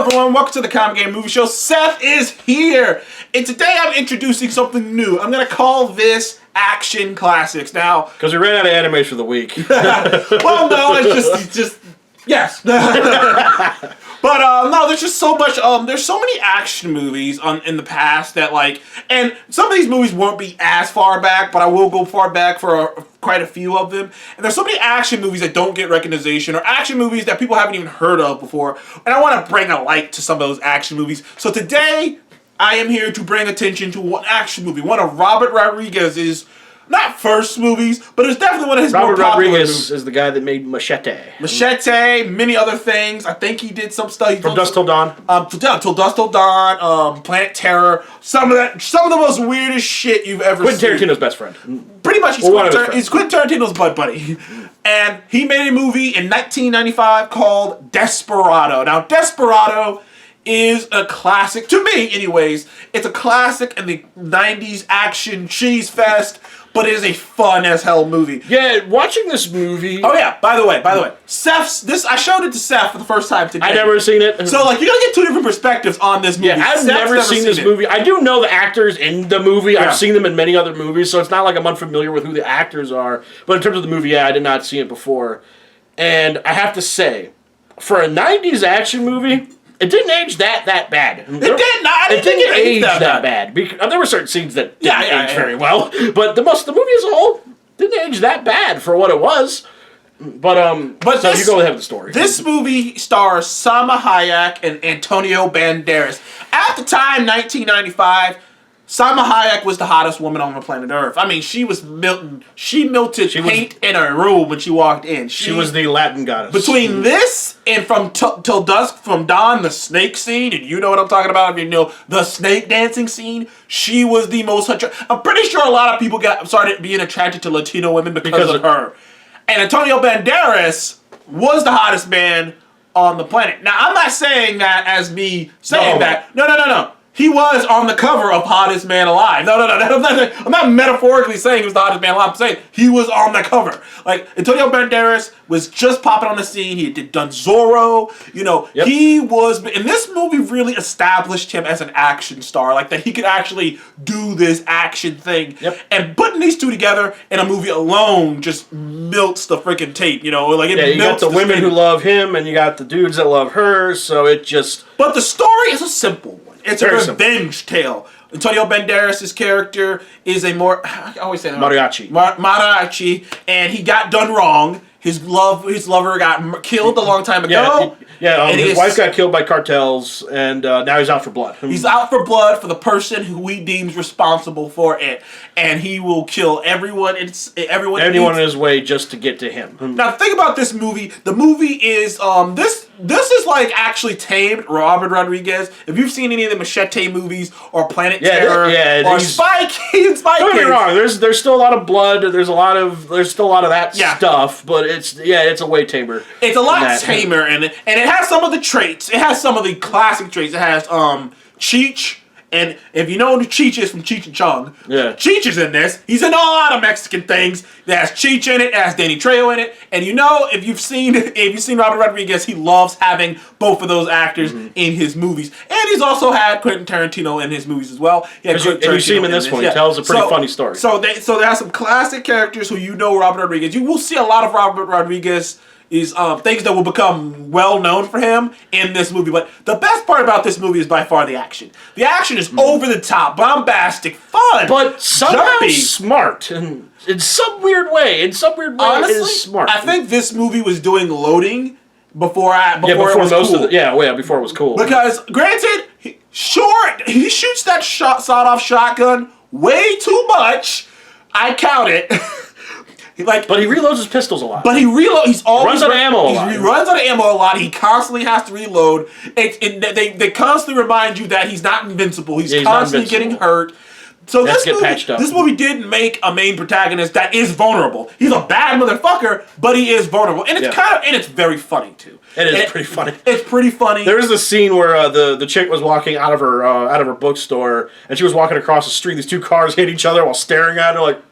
everyone, welcome to the Comic Game Movie Show. Seth is here, and today I'm introducing something new. I'm going to call this Action Classics. Now, because we ran out of animes for the week. well, no, it's just yes. But no, there's just so much. There's so many action movies in the past that and some of these movies won't be as far back, but I will go far back for quite a few of them. And there's so many action movies that don't get recognition, or action movies that people haven't even heard of before. And I want to bring a light to some of those action movies. So today, I am here to bring attention to one action movie, one of Robert Rodriguez's. Not first movies, but it's definitely one of his more popular movies. Rodriguez is the guy that made Machete. Machete, many other things. I think he did some stuff. From Dusk Till Dawn. Till Dusk Till Dawn, Planet Terror. Some of the most weirdest shit you've ever seen. Quentin Tarantino's best friend. Pretty much, he's Quentin Tarantino's butt buddy. And he made a movie in 1995 called Desperado. Now, Desperado is a classic, to me anyways. It's a classic in the 90s action cheese fest, but it is a fun as hell movie. Yeah, watching this movie. Oh yeah, by the way, I showed it to Seth for the first time today. I've never seen it. So you're gonna get two different perspectives on this movie. Yeah, I've never seen this movie. I do know the actors in the movie. Yeah. I've seen them in many other movies, so it's not like I'm unfamiliar with who the actors are. But in terms of the movie, yeah, I did not see it before. And I have to say, for a 90s action movie, it didn't age that bad. It did not. It didn't age that bad. Because, there were certain scenes that didn't age very well, but the movie as a whole didn't age that bad for what it was. But so you go ahead with the story. This movie stars Salma Hayek and Antonio Banderas. At the time, 1995. Salma Hayek was the hottest woman on the planet Earth. I mean, she was melted. She melted paint in her room when she walked in. She was the Latin goddess. Between this and Till Dusk from Dawn, the snake scene, and you know what I'm talking about, if you know the snake dancing scene, she was the most. I'm pretty sure a lot of people started being attracted to Latino women because of her. And Antonio Banderas was the hottest man on the planet. Now, I'm not saying that as me saying that. No. He was on the cover of Hottest Man Alive. No. I'm not metaphorically saying he was the hottest man alive. I'm saying he was on the cover. Antonio Banderas was just popping on the scene. He had done Zorro. He was... And this movie really established him as an action star. That he could actually do this action thing. Yep. And putting these two together in a movie alone just melts the freaking tape. You got the women who love him, and you got the dudes that love her, so it just... But the story is a simple one. It's a revenge tale. Antonio Banderas' character is a I always say that. Mariachi, and he got done wrong. His lover got killed a long time ago. His wife got killed by cartels, and now he's out for blood. He's out for blood for the person who he deems responsible for it, and he will kill everyone. Anyone in his way just to get to him. Now think about this movie. The movie is This is actually tamed Robert Rodriguez. If you've seen any of the Machete movies or Planet Terror or Spy Kids, don't get me wrong. There's still a lot of blood. There's still a lot of that stuff, but it's a way tamer. It's a lot tamer, and it has some of the traits. It has some of the classic traits. It has Cheech. And if you know who Cheech is from Cheech and Chong, Cheech is in this. He's in a lot of Mexican things. It has Cheech in it. It has Danny Trejo in it. And if you've seen Robert Rodriguez, he loves having both of those actors in his movies. And he's also had Quentin Tarantino in his movies as well. And you see him in this one. He tells a pretty funny story. So there are some classic characters who Robert Rodriguez. You will see a lot of Robert Rodriguez is things that will become well known for him in this movie. But the best part about this movie is by far the action. The action is over the top, bombastic, fun, but somehow smart, and in some weird way. Honestly, it is smart. I think this movie was doing loading before it was cool. Before it was cool. Because granted, he shoots that sawed-off shotgun way too much. I count it. But he reloads his pistols a lot. But he's always runs out of ammo a lot. He runs out of ammo a lot. He constantly has to reload. They constantly remind you that he's not invincible. He's constantly getting hurt. So this movie did make a main protagonist that is vulnerable. He's a bad motherfucker, but he is vulnerable, and it's very funny too. It is pretty funny. It's pretty funny. There was this scene where the chick was walking out of her bookstore, and she was walking across the street. These two cars hit each other while staring at her like,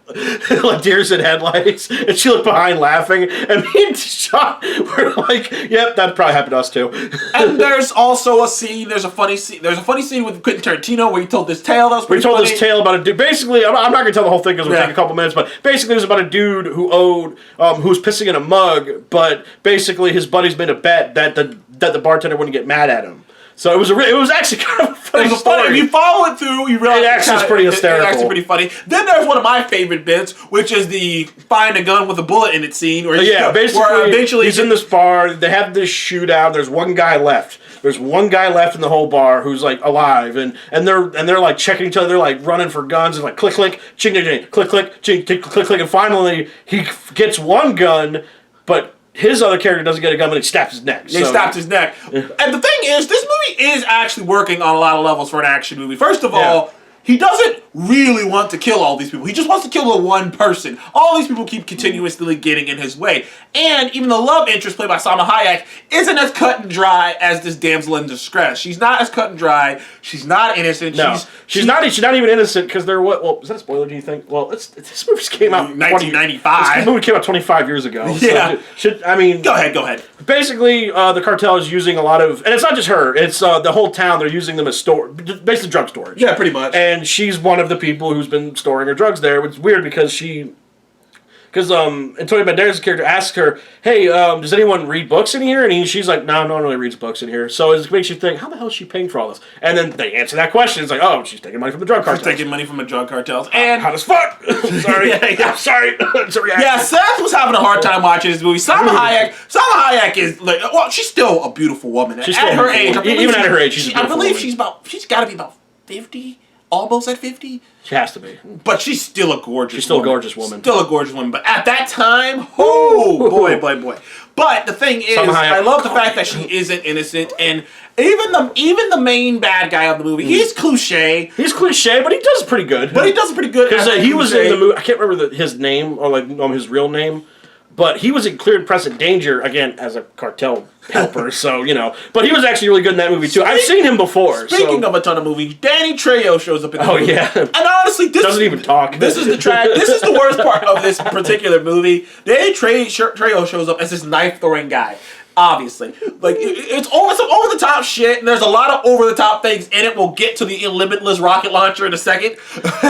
like deers in headlights, and she looked behind laughing, and me and Sean were like, "Yep, that probably happened to us too." And there's also a scene. There's a funny scene with Quentin Tarantino where he told this tale. That was pretty funny. This tale about a dude. Basically, I'm not gonna tell the whole thing because it'll take a couple minutes. But basically, it was about a dude who who was pissing in a mug, but basically his buddies made a bet that the bartender wouldn't get mad at him. So it was actually kind of a funny story. If you follow it through, you realize it actually is pretty hysterical. It's actually pretty funny. Then there's one of my favorite bits, which is the find a gun with a bullet in it scene. Where basically he's in this bar. They have this shootout. There's one guy left. There's one guy left in the whole bar who's like alive, and they're like checking each other. They're like running for guns and like click click, ching ching ching, click click, ching click click, and finally he gets one gun, but his other character doesn't get a gun, but he snaps his neck. He snapped his neck. And the thing is, this movie is actually working on a lot of levels for an action movie. First of all, he doesn't really want to kill all these people. He just wants to kill the one person. All these people keep continuously getting in his way. And even the love interest played by Salma Hayek isn't as cut and dry as this damsel in distress. She's not as cut and dry. She's not innocent. No. She's not even innocent because they're what? Well, is that a spoiler, do you think? Well, this movie came out 1995. This movie came out 25 years ago. Yeah. So Go ahead. Basically, the cartel is using a lot of, and it's not just her, it's the whole town, they're using them as basically drug storage. Yeah, pretty much. And she's one of the people who's been storing her drugs there, which is weird because Antonio Banderas' character asks her, "Hey, does anyone read books in here?" And she's like, "No, no one really reads books in here." So it makes you think, how the hell is she paying for all this? And then they answer that question. It's like, oh, she's taking money from the drug cartels. She's taking money from the drug cartels. And hot as fuck. Sorry. I'm sorry. It's a reaction. Yeah, Seth was having a hard time watching this movie. Salma Hayek is like, well, she's still a beautiful woman. She's at her age. Even at her age, she's a beautiful woman. She's got to be about 50. Almost at 50. She has to be. But she's still a gorgeous woman. She's still a gorgeous woman. Still a gorgeous woman. But at that time, boy. But the thing is, I love the fact that she isn't innocent. And even the main bad guy of the movie, he's cliche. He's cliche, but he does pretty good. Because he was in the movie, I can't remember his name, or his real name. But he was in Clear and Present Danger, again, as a cartel helper, so, But he was actually really good in that movie, too. I've seen him before. Speaking of a ton of movies, Danny Trejo shows up in the movie. Oh, yeah. And honestly, this doesn't even talk. This is the worst part of this particular movie. Danny Trejo shows up as this knife-throwing guy. Obviously. Like, it's some over-the-top shit, and there's a lot of over-the-top things in it. We'll get to the limitless rocket launcher in a second. But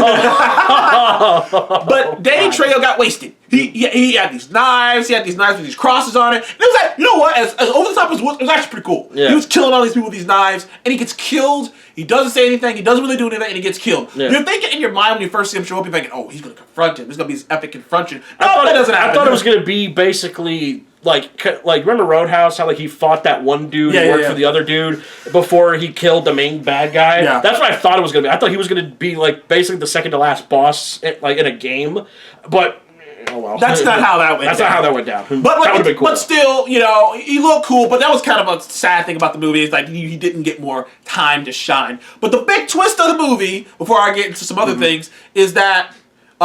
Danny Trejo got wasted. He had these knives. He had these knives with these crosses on it. And it was like, you know what? As over-the-top as it was actually pretty cool. Yeah. He was killing all these people with these knives, and he gets killed. He doesn't say anything. He doesn't really do anything, and he gets killed. Yeah. You're thinking in your mind when you first see him show up, you're thinking, oh, he's going to confront him. There's going to be this epic confrontation. I thought it was going to be basically... Like remember Roadhouse? How he fought that one dude who worked for the other dude before he killed the main bad guy. Yeah. That's what I thought it was gonna be. I thought he was gonna be basically the second to last boss in a game, but. Oh well. That's not how that went down. That's not how that went down. But that would have been cool. But still, he looked cool. But that was kind of a sad thing about the movie. Is he didn't get more time to shine. But the big twist of the movie, before I get into some other things, is that.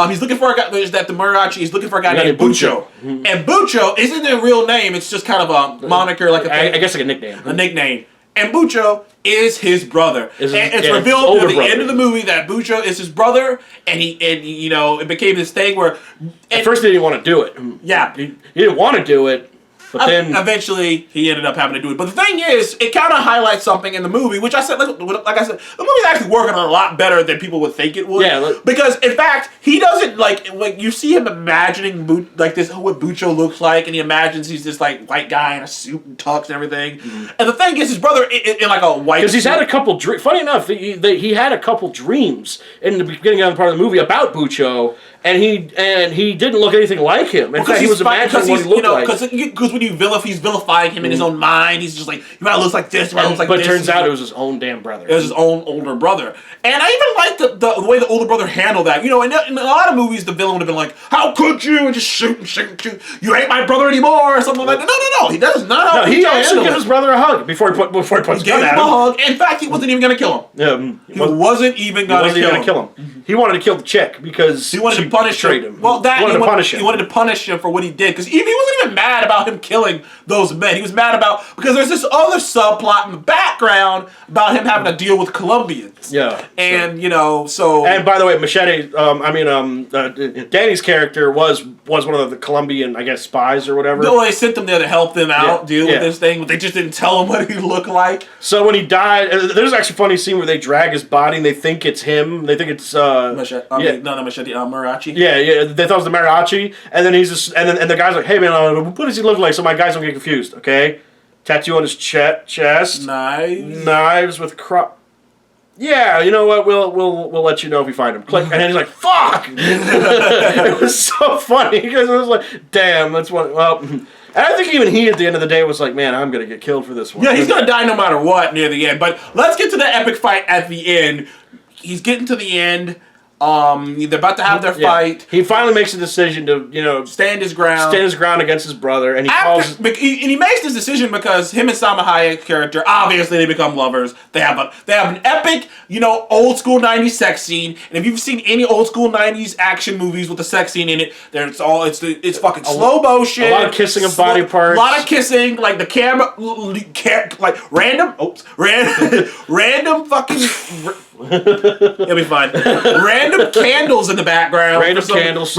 He's looking for a guy. There's that the Murachi is looking for a guy named Bucho. And Bucho isn't their real name. It's just kind of a moniker, I guess like a nickname. A nickname. And Bucho is his brother. It's revealed at the end of the movie that Bucho is his brother, and it became this thing where. At first, he didn't want to do it. Yeah, he didn't want to do it. But then eventually he ended up having to do it. But the thing is, it kind of highlights something in the movie, which I said, like I said, the movie's actually working on a lot better than people would think it would. Yeah. Because in fact, he doesn't like you see him imagining this what Bucho looks like, and he imagines he's this white guy in a suit and tux and everything. Mm-hmm. And the thing is, his brother in like a white. Because he's had a couple. Funny enough, he had a couple dreams in the beginning of the part of the movie about Bucho. And he didn't look anything like him. In fact, he was imagining what he looked like. Because when he's vilifying him in his own mind, he's just like, you might look like this, you might look like this. But it turns out it was his own damn brother. It was his own older brother. And I even like the way the older brother handled that. In a lot of movies, the villain would have been like, how could you? And just shoot. You ain't my brother anymore, or something like that. No. He does not. No, he actually gives his brother a hug before he puts a gun at him. A hug. In fact, he wasn't even going to kill him. Yeah, he wasn't even going to kill him. He wanted to kill the chick because he wanted to punish him. Well, he wanted to punish him for what he did because he wasn't even mad about him killing those men. He was mad because there's this other subplot in the background about him having to deal with Colombians. Yeah, and so. And by the way, Machete. Danny's character was one of the Colombian, I guess, spies or whatever. No, they sent him there to help them out deal with this thing, but they just didn't tell him what he looked like. So when he died, there's actually a funny scene where they drag his body and they think it's him. They think it's Machete. Mariachi. Yeah. They thought it was the mariachi, and then and the guy's like, "Hey man, what does he look like?" So my guys don't get confused. Okay, tattoo on his chest, knives with Yeah, you know what? We'll let you know if we find him. Click, and then he's like, "Fuck!" It was so funny because it was like, "Damn, that's one." Well, and I think even he, at the end of the day, was like, "Man, I'm gonna get killed for this one." Yeah, he's gonna die no matter what near the end. But let's get to the epic fight at the end. He's getting to the end. They're about to have their fight. He finally makes a decision to, stand his ground against his brother, and he makes this decision because him and Salma Hayek character, obviously they become lovers. They have an epic, old school 90s sex scene. And if you've seen any old school 90s action movies with a sex scene in it, it's fucking slow motion. A lot of kissing of body parts. A lot of kissing, like the camera, like random fucking. It'll be fine. Random candles in the background. Random candles.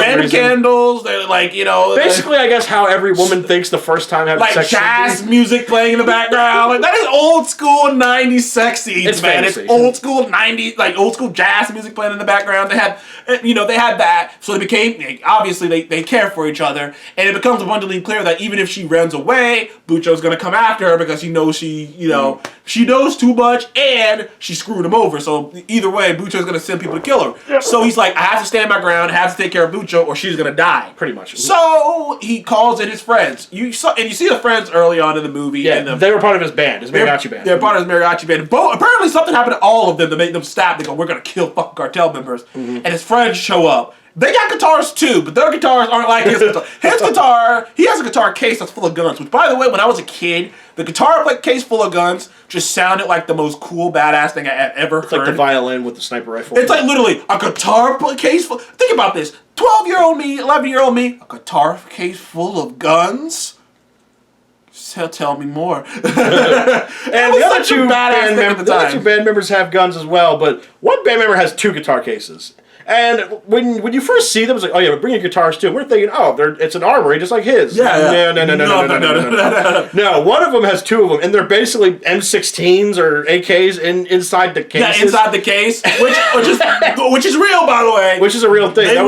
They're like, basically, I guess how every woman thinks the first time having sex. Like jazz music playing in the background. Like that is old school 90s sex scenes, it's man. Fantasy. It's old school 90s, like old school jazz music playing in the background. They had that. So they became, obviously they care for each other. And it becomes abundantly clear that even if she runs away, Bucho's going to come after her because he knows she knows too much and she screwed him over. So either way, Bucho's going to send people to kill her. Yep. So he's like, I have to stand my ground, I have to take care of Bucho, or she's going to die. Pretty much. So he calls in his friends. You see the friends early on in the movie. Yeah, they were part of his band, his mariachi band. They're part of his mariachi band. Apparently something happened to all of them to make them stop. They go, we're going to kill fucking cartel members. Mm-hmm. And his friends show up. They got guitars too, but their guitars aren't like his guitar. His guitar, he has a guitar case that's full of guns, which, by the way, when I was a kid, the guitar case full of guns just sounded like the most cool, badass thing I had ever heard. It's like the violin with the sniper rifle. It's like literally a guitar case full. Think about this. 12-year-old me, 11-year-old me, a guitar case full of guns? Tell me more. And the other two band members have guns as well, but one band member has 2 guitar cases. And when you first see them, it's like, oh yeah, but bring your guitars too. And we're thinking, it's an armory just like his. Yeah. No. No, one of them has 2 of them, and they're basically M16s or AKs inside the case. Yeah, inside the case, which is real, by the way. Which is a real thing. They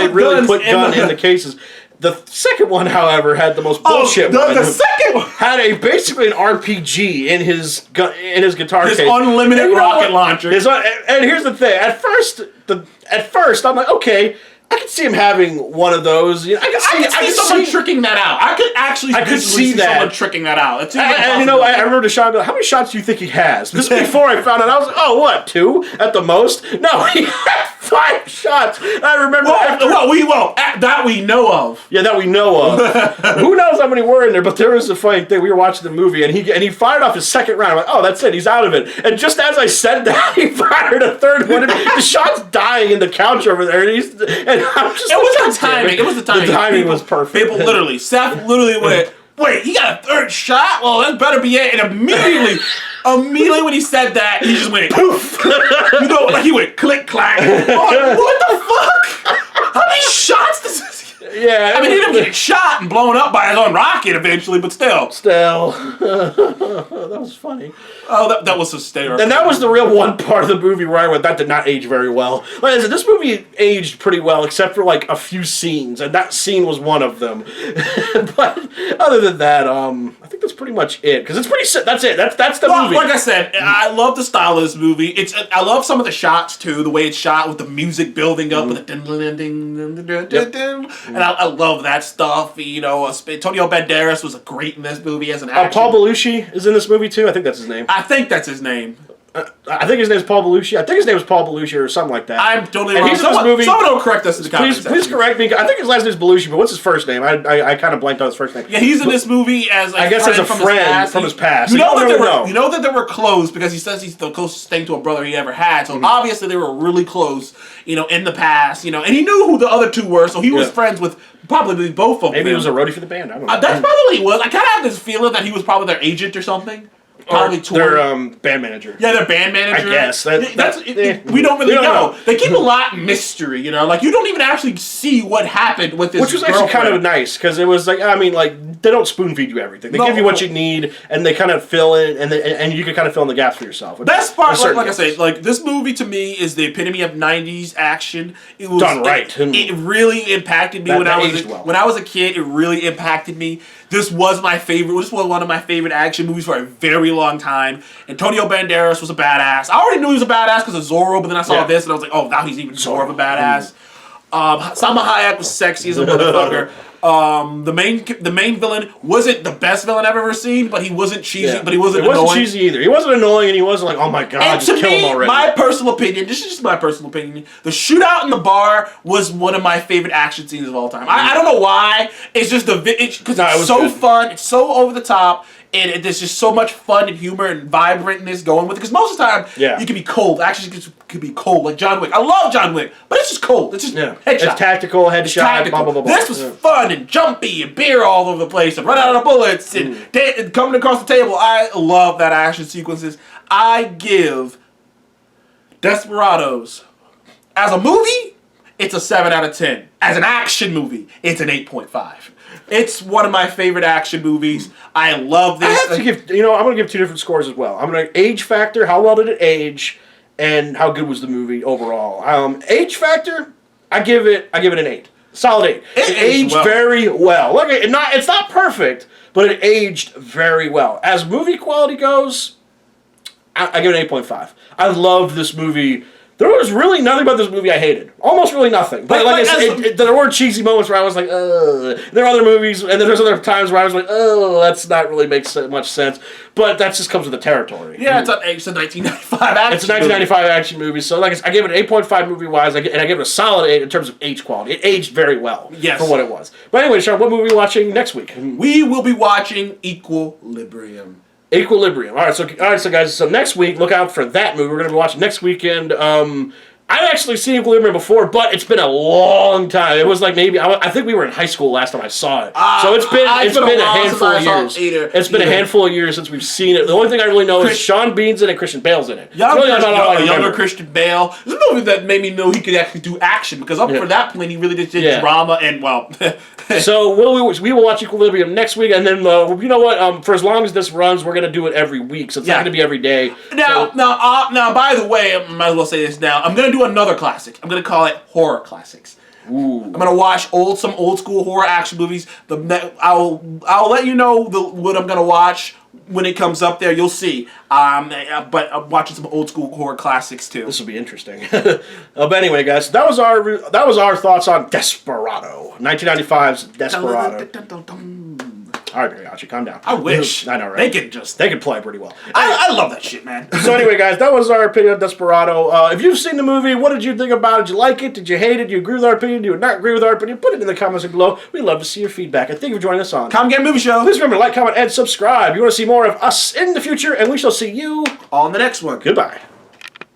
really put gun in the cases. The second one, however, had the most bullshit one. The second one had basically an RPG in his guitar case. His unlimited rocket launcher. And here's the thing. At first, I'm like, okay, I could see him having one of those. I could see someone tricking that out. I could actually see someone tricking that out. I remember Deshaun going, how many shots do you think he has? This is before I found out. I was like, oh, what, 2 at the most? No, he had 5 shots. I remember that we know of. Yeah, that we know of. Who knows how many were in there? But there was a funny thing. We were watching the movie, and he fired off his second round. I'm like, oh, that's it. He's out of it. And just as I said that, he fired a third one. Deshaun's dying in the couch over there, and I'm just. It was the timing. The timing was perfect. People Seth literally went, wait, he got a third shot? Well, that better be it. And immediately when he said that, he just went poof. Like he went click clack. What the fuck? How many shots does this? Yeah, I mean, he didn't get shot and blown up by his own rocket eventually, but still. That was funny. Oh, that was hysterical. And that was the real one part of the movie where I went, that did not age very well. Like I said, this movie aged pretty well, except for like a few scenes, and that scene was one of them. But other than that, I think that's pretty much it. Because it's pretty. That's it. That's the movie. Like I said, I love the style of this movie. I love some of the shots too, the way it's shot with the music building up with the ding ding ding ding ding ding. And I love that stuff. Antonio Banderas was great in this movie as an actor. Paul Belushi is in this movie too. I think that's his name. I think that's his name. I think his name is Paul Belushi. I think his name was Paul Belushi or something like that. I'm totally and wrong. He's in this movie. Someone will correct us in the comments. Please correct me. I think his last name is Belushi, but what's his first name? I kind of blanked on his first name. Yeah, he's in this movie as like, I guess as a friend from his past. You know that they were close because he says he's the closest thing to a brother he ever had. So obviously they were really close, in the past, and he knew who the other two were. So he was friends with probably both of them. Maybe he was a roadie for the band. I don't know. That's probably what he was. I kind of have this feeling that he was probably their agent or something. Probably their band manager. Yeah, their band manager. I guess. We don't really know. They keep a lot mystery, Like, you don't even actually see what happened with this Which was actually kind of nice, because it was like, they don't spoon feed you everything. They give you what you need, and they kind of fill in, and you can kind of fill in the gaps for yourself. Best part, like I say, this movie to me is the epitome of 90s action. It was done right. It really impacted me when I was a kid. It really impacted me. This was my favorite. This was one of my favorite action movies for a very long time. Antonio Banderas was a badass. I already knew he was a badass because of Zorro, but then I saw this and I was like, oh, now he's even more of a badass. Salma Hayek was sexy as a motherfucker. The main villain wasn't the best villain I've ever seen, but he wasn't cheesy. But he wasn't annoying. He wasn't cheesy either. He wasn't annoying, and he wasn't like, oh my god, and just kill him already. My personal opinion. This is just my personal opinion. The shootout in the bar was one of my favorite action scenes of all time. I don't know why. It's just because it's so fun. It's so over the top. And there's just so much fun and humor and vibrantness going with it. Because most of the time, you can be cold. Action could be cold, like John Wick. I love John Wick, but it's just cold. It's just headshot. It's tactical, headshot, blah, blah, blah, blah. This was fun and jumpy and beer all over the place and run out of bullets and coming across the table. I love that action sequences. I give Desperados, as a movie, it's a 7 out of 10. As an action movie, it's an 8.5. It's one of my favorite action movies. I love this. I have to give, I'm going to give 2 different scores as well. I'm going to age factor, how well did it age, and how good was the movie overall. Age factor, I give it an 8. Solid 8. It aged very well. Look, it's not perfect, but it aged very well. As movie quality goes, I give it an 8.5. I love this movie. There was really nothing about this movie I hated. Almost really nothing. But like I said, there were cheesy moments where I was like, ugh. There are other movies, and then there's other times where I was like, oh, that's not really makes much sense. But that just comes with the territory. Yeah, it's a 1995 action It's a 1995 action movie. So like I give it an 8.5 movie-wise, and I give it a solid 8 in terms of age quality. It aged very well for what it was. But anyway, Sean, what movie are we watching next week? We will be watching Equilibrium. All right, so guys, so next week, look out for that movie. We're going to be watching next weekend. I've actually seen Equilibrium before, but it's been a long time. It was like I think we were in high school last time I saw it. So it's been a handful of years. It's been a handful of years since we've seen it. The only thing I really know is Sean Bean's in it, Christian Bale's in it. Younger Christian Bale. This is a movie that made me know he could actually do action, because up for that point, he really just did drama and, So we will watch Equilibrium next week, and then you know what? For as long as this runs, we're gonna do it every week. So it's not gonna be every day. Now, by the way, I might as well say this now. I'm gonna do another classic. I'm gonna call it horror classics. Ooh. I'm gonna watch some old school horror action movies. I'll let you know what I'm gonna watch when it comes up there. You'll see. But I'm watching some old school horror classics too. This will be interesting. But anyway, guys, that was our thoughts on Desperado, 1995's Desperado. All right, Mariachi, calm down. I wish. I know, right? They could play pretty well. I love that shit, man. So anyway, guys, that was our opinion on Desperado. If you've seen the movie, what did you think about it? Did you like it? Did you hate it? Do you agree with our opinion? Do you not agree with our opinion? Put it in the comments below. We'd love to see your feedback. And thank you for joining us on Come Get Movie Show. Please remember to like, comment, and subscribe. You want to see more of us in the future, and we shall see you on the next one. Goodbye.